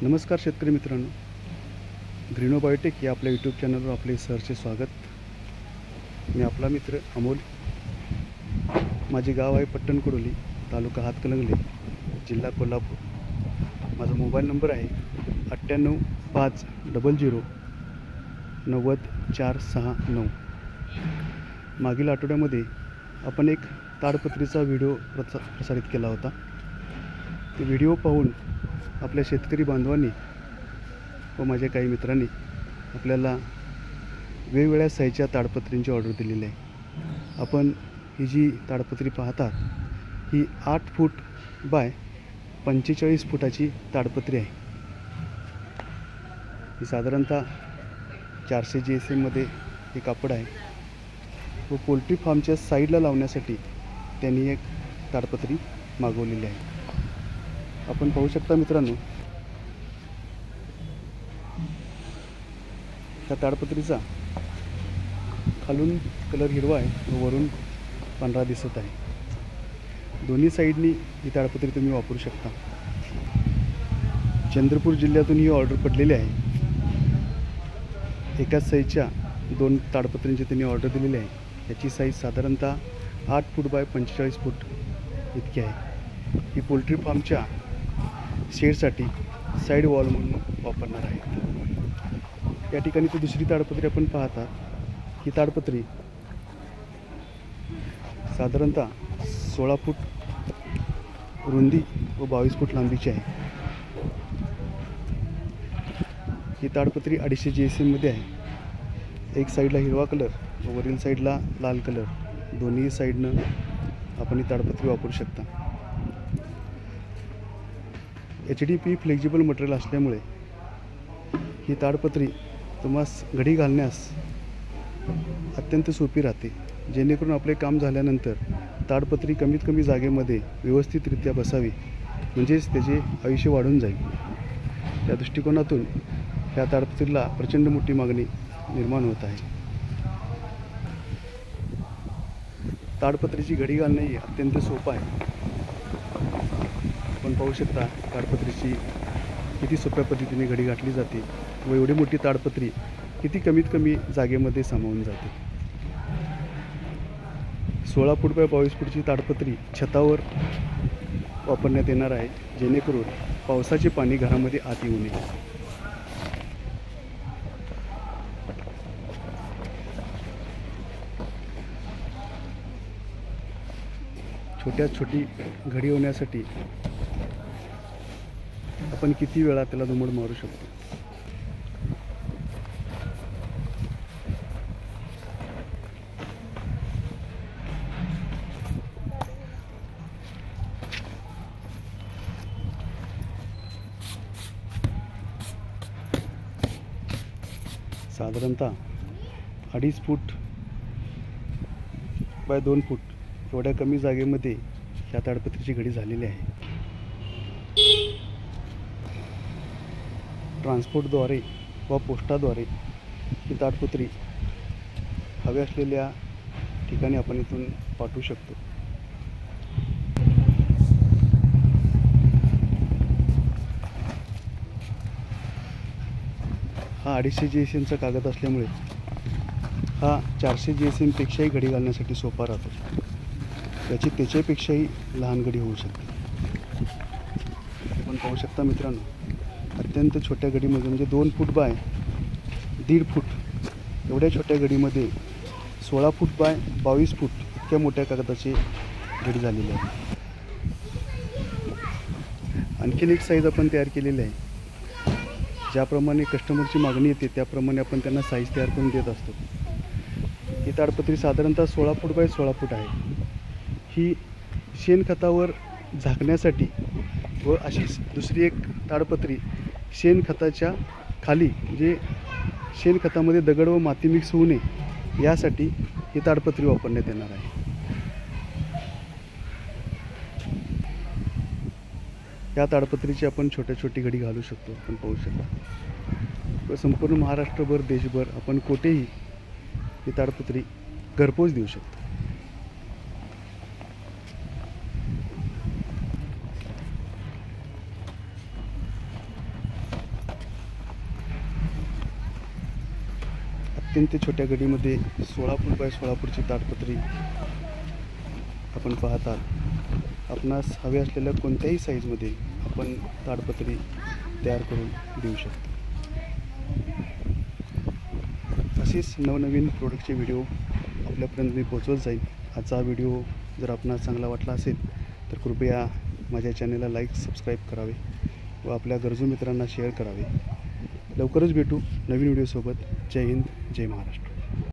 नमस्कार शेतकरी मित्रांनो, ग्रीनो बायोटेक या आपल्या यूट्यूब चॅनलवर आपले सहर्ष स्वागत. मी आपला मित्र अमोल. माझे गाव आहे पट्टणकडोली, तालुका हातकणंगले, जिल्हा कोल्हापूर. माझा मोबाईल नंबर आहे 9850090469. मागील आठवड्यामध्ये आपण एक ताडपत्रीचा व्हिडिओ प्रसारित केला होता. ते व्हिडिओ पाहून आपल्या शेतकरी बांधवांनी व माझ्या काही मित्रांनी आपल्याला वेगवेगळ्या साईजच्या ताडपत्रींची ऑर्डर दिलेली आहे. आपण ही जी ताडपत्री पाहतात ही 8 फूट बाय 45 फुटाची ताडपत्री आहे. ही साधारणतः 400 GSMमध्ये हे कापड आहे व पोल्ट्री फार्मच्या साईडला लावण्यासाठी त्यांनी एक ताडपत्री मागवलेली आहे. आपण पाहू शकता मित्रांनो, त्या ताडपत्रीचा खालून कलर हिरवा आहे व वरून पांढरा दिसत आहे. दोन्ही साईडनी ही ताडपत्री तुम्ही वापरू शकता. चंद्रपूर जिल्ह्यातून ही ऑर्डर पडलेली आहे. एकाच साईजच्या 2 ताडपत्रींची त्यांनी ऑर्डर दिलेली आहे. याची साईज साधारणतः 8 फूट बाय 45 फूट इतकी आहे. ही पोल्ट्री फार्मच्या शेडसाठी साईड वॉल म्हणून वापरणार आहे. या ठिकाणी ती दुसरी ताडपत्री आपण पाहता. ही ताडपत्री साधारणतः 16 फूट रुंदी व 22 फूट लांबीची आहे. ही ताडपत्री 250 GSMमध्ये आहे. एक साईडला हिरवा कलर व वरील साईडला लाल कलर, दोन्ही साईडनं आपण ही ताडपत्री वापरू शकता. HDP फ्लेक्झिबल मटेरियल असल्यामुळे ही ताडपत्री तुम्हास घडी घालण्यास अत्यंत सोपी राहते. जेणेकरून आपले काम झाल्यानंतर ताडपत्री कमीत कमी जागेमध्ये व्यवस्थितरित्या बसावी, म्हणजेच त्याचे आयुष्य वाढून जाईल. त्या दृष्टिकोनातून ह्या ताडपत्रीला प्रचंड मोठी मागणी निर्माण होत आहे. ताडपत्रीची घडी घालणेही अत्यंत सोपं आहे. आपण पाहू शकता ताडपत्रीची किती सोप्या पद्धतीने घडी घातली जाते व एवढी मोठी ताडपत्री किती कमीत कमी जागेमध्ये सामावून जाते. 16 फूट बाय 22 फूटची ताडपत्री छतावर वापरण्यात येणार आहे, जेणेकरून पावसाचे पाणी घरामध्ये आत येऊ नये. छोटी घडी होण्यासाठी आपण किती वेळा त्याला दुमड मारू शकतो. साधारणतः 2.5 फूट बाय 2 फूट एवढ्या कमी जागेमध्ये ह्या ताडपत्रीची घडी झालेली आहे. ट्रान्सपोर्टद्वारे व पोस्टाद्वारे ही ताडपत्री हव्या असलेल्या ठिकाणी आपण इथून पाठवू शकतो. हा 250 GSMचा कागद असल्यामुळे हा 400 GSMपेक्षाही घडी घालण्यासाठी सोपा राहतो. याची त्याच्यापेक्षाही लहान घडी होऊ शकते. आपण पाहू शकता मित्रांनो, अत्यंत छोट्या घडीमध्ये म्हणजे 2 फूट बाय 1.5 फूट एवढ्या छोट्या घडीमध्ये 16 फूट बाय 22 फूट इतक्या मोठ्या कागदाची घडी झालेली आहे. आणखीन एक साईज आपण तयार केलेली आहे. ज्याप्रमाणे कस्टमरची मागणी येते त्याप्रमाणे आपण त्यांना साईज तयार करून देत असतो. ही ताडपत्री साधारणतः 16 फूट बाय 16 फूट आहे. ही शेणखतावर झाकण्यासाठी व अशीच दुसरी एक ताडपत्री शेणखताच्या खाली, म्हणजे शेणखतामध्ये दगड व माती मिक्स होऊ नये यासाठी ही ताडपत्री वापरण्यात येणार आहे. या ताडपत्रीची आपण छोटी घडी घालू शकतो. आपण पाहू शकता संपूर्ण महाराष्ट्रभर, देशभर आपण कुठेही ही ताडपत्री घरपोच देऊ शकतो. अत्यंत छोट्या गडीमध्ये 16 फूट बाय 16 फूटची ताडपत्री आपण पाहता. आपणास हवे असलेल्या कोणत्याही साईजमध्ये आपण ताडपत्री तयार करून देऊ शकतो. असेच नवनवीन प्रोडक्टचे व्हिडिओ आपल्यापर्यंत मी पोहोचवत जाईल. आजचा व्हिडिओ जर आपणास चांगला वाटला असेल तर कृपया माझ्या चॅनलला लाईक सबस्क्राईब करावे व आपल्या गरजू मित्रांना शेअर करावे. लवकरच भेटू नवीन व्हिडिओसोबत. जय हिंद, जय महाराष्ट्र.